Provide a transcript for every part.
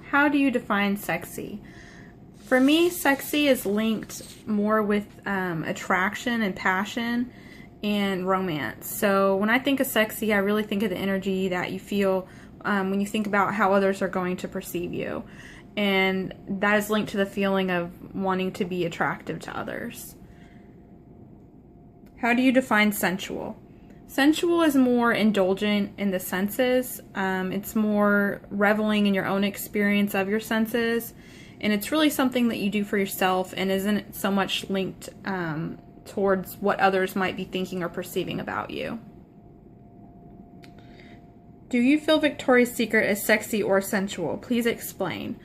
How do you define sexy? For me, sexy is linked more with attraction and passion and romance. So when I think of sexy, I really think of the energy that you feel when you think about how others are going to perceive you. And that is linked to the feeling of wanting to be attractive to others. How do you define sensual? Sensual is more indulgent in the senses. It's more reveling in your own experience of your senses. And it's really something that you do for yourself and isn't so much linked towards what others might be thinking or perceiving about you. Do you feel Victoria's Secret is sexy or sensual? Please explain.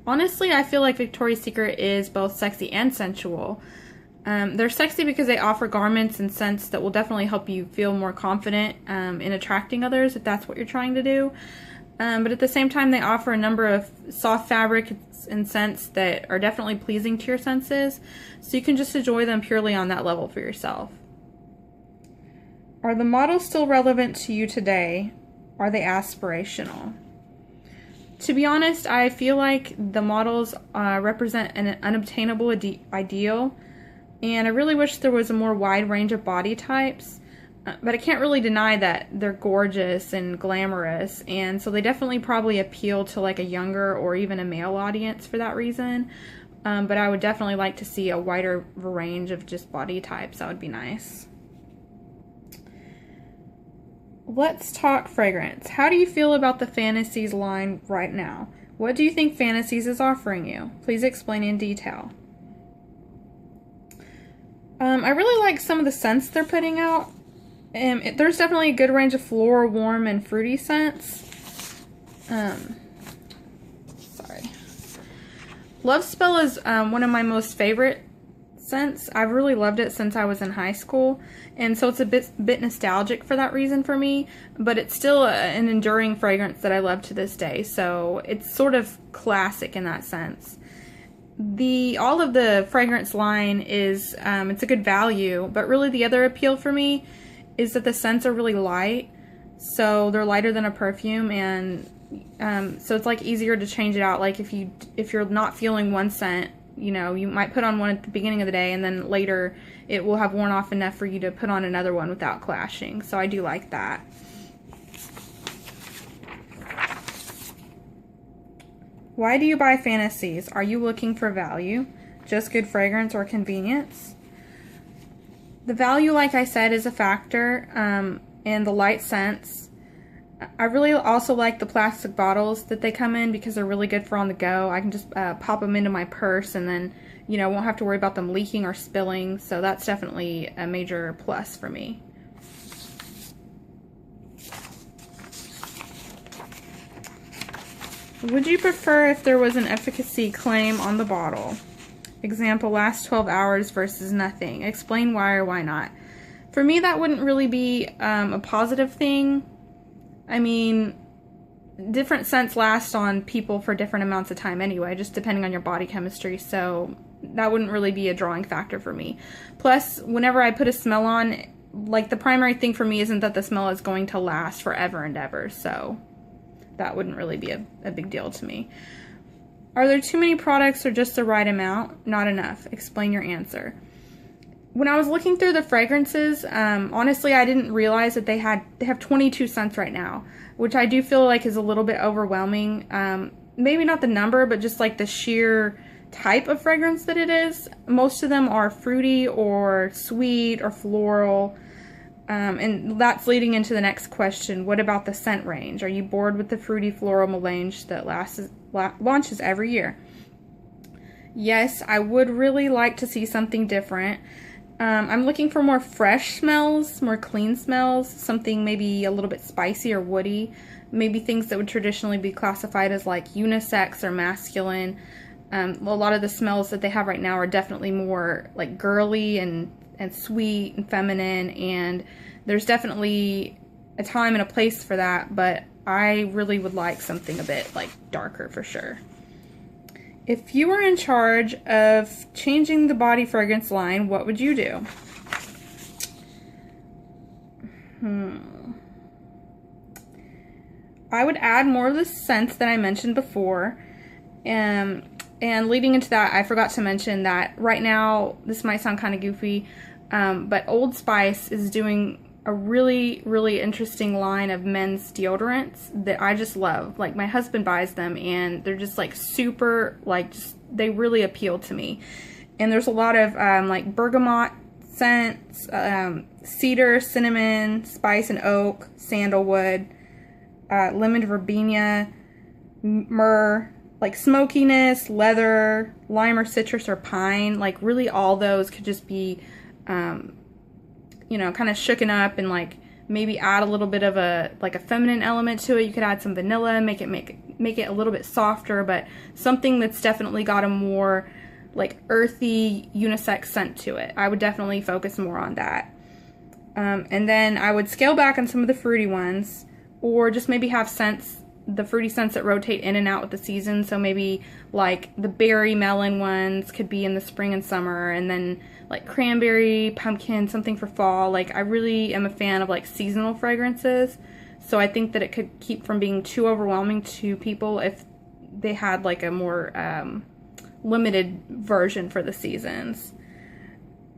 Honestly, I feel like Victoria's Secret is both sexy and sensual. They're sexy because they offer garments and scents that will definitely help you feel more confident in attracting others if that's what you're trying to do. But at the same time, they offer a number of soft fabrics and scents that are definitely pleasing to your senses, so you can just enjoy them purely on that level for yourself. Are the models still relevant to you today? Are they aspirational? To be honest, I feel like the models represent an unobtainable ideal, and I really wish there was a more wide range of body types, but I can't really deny that they're gorgeous and glamorous, and so they definitely probably appeal to like a younger or even a male audience for that reason, but I would definitely like to see a wider range of just body types. That would be nice. Let's talk fragrance. How do you feel about the Fantasies line right now? What do you think Fantasies is offering you? Please explain in detail. I really like some of the scents they're putting out. There's definitely a good range of floral, warm, and fruity scents. Love Spell is one of my most favorite scents. I've really loved it since I was in high school, and so it's a bit nostalgic for that reason for me, but it's still an enduring fragrance that I love to this day, so it's sort of classic in that sense. All of the fragrance line is, it's a good value, but really the other appeal for me is that the scents are really light, so they're lighter than a perfume, and so it's like easier to change it out. Like if you're not feeling one scent, you know, you might put on one at the beginning of the day, and then later it will have worn off enough for you to put on another one without clashing. So I do like that. Why do you buy Fantasies? Are you looking for value, just good fragrance, or convenience? The value, like I said, is a factor, and the light scents. I really also like the plastic bottles that they come in because they're really good for on the go. I can just pop them into my purse and then, you know, won't have to worry about them leaking or spilling. So that's definitely a major plus for me. Would you prefer if there was an efficacy claim on the bottle? Example, lasts 12 hours versus nothing. Explain why or why not. For me, that wouldn't really be a positive thing. I mean, different scents last on people for different amounts of time anyway, just depending on your body chemistry, so that wouldn't really be a drawing factor for me. Plus, whenever I put a smell on, like, the primary thing for me isn't that the smell is going to last forever and ever, so that wouldn't really be a big deal to me. Are there too many products or just the right amount? Not enough. Explain your answer. When I was looking through the fragrances, honestly, I didn't realize that they have 22 scents right now, which I do feel like is a little bit overwhelming. Maybe not the number, but just like the sheer type of fragrance that it is. Most of them are fruity or sweet or floral, and that's leading into the next question. What about the scent range? Are you bored with the fruity floral melange that launches every year? Yes, I would really like to see something different. I'm looking for more fresh smells, more clean smells, something maybe a little bit spicy or woody, maybe things that would traditionally be classified as like unisex or masculine. A lot of the smells that they have right now are definitely more like girly and sweet and feminine, and there's definitely a time and a place for that, but I really would like something a bit like darker for sure. If you were in charge of changing the body fragrance line, what would you do? I would add more of the scents that I mentioned before. And leading into that, I forgot to mention that right now, this might sound kind of goofy, but Old Spice is doing a really, really interesting line of men's deodorants that I just love. Like, my husband buys them, and they're just, like, super, like, just, they really appeal to me. And there's a lot of, like, bergamot scents, cedar, cinnamon, spice and oak, sandalwood, lemon verbena, myrrh, like smokiness, leather, lime or citrus or pine. Like, really all those could just be, you know, kind of shooken up, and like maybe add a little bit of a, like a feminine element to it. You could add some vanilla, make it a little bit softer, but something that's definitely got a more like earthy unisex scent to it. I would definitely focus more on that. And then I would scale back on some of the fruity ones, or just maybe have scents, the fruity scents that rotate in and out with the season. So maybe like the berry melon ones could be in the spring and summer, and then like cranberry, pumpkin, something for fall. Like, I really am a fan of like seasonal fragrances. So I think that it could keep from being too overwhelming to people if they had like a more limited version for the seasons.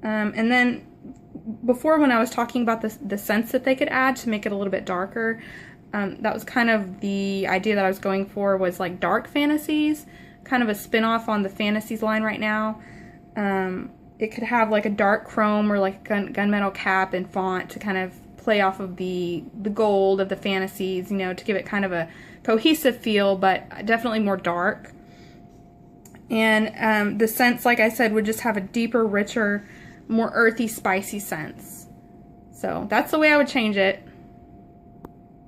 And then before, when I was talking about the scents that they could add to make it a little bit darker, that was kind of the idea that I was going for, was like dark fantasies, kind of a spin-off on the fantasies line right now. It could have like a dark chrome or like gunmetal cap and font to kind of play off of the gold of the fantasies, you know, to give it kind of a cohesive feel, but definitely more dark. And the scents, like I said, would just have a deeper, richer, more earthy, spicy scents. So that's the way I would change it.